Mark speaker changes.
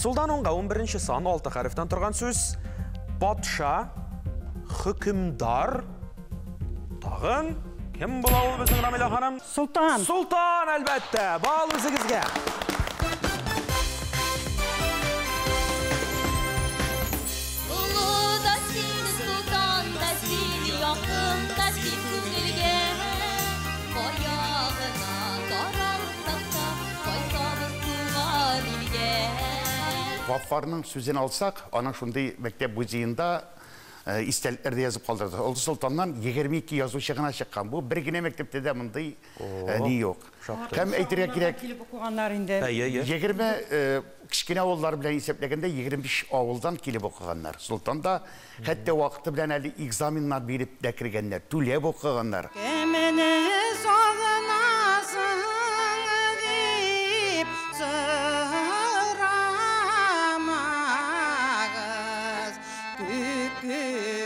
Speaker 1: Сулдан онға 11-ші сан 6 харифтан тұрған сөз. Патша, хүкімдар, тағын, кім бұл ауыл біздің Рамиля ханым?
Speaker 2: Сұлтан.
Speaker 1: Сұлтан, әлбәтті. Бал өзіңізге.
Speaker 3: Вафарның сөзен алсақ, ана шундай мектеп музейында истәліктерді yazып қалдырды. Ол Сұлтаннан 22 yazушы ғана шыққан. Бұл бір гіне мектепте де мұндай не жоқ. Кәм әйтірге керек? 20 кішкене ауылдар білән есептегенде 25 ауылдан келіп оқығандар. Сұлтанда хәтті уақыты білән әлі экзаменнар беріп дәкіргенлер, түлеп оқығандар.
Speaker 2: Good.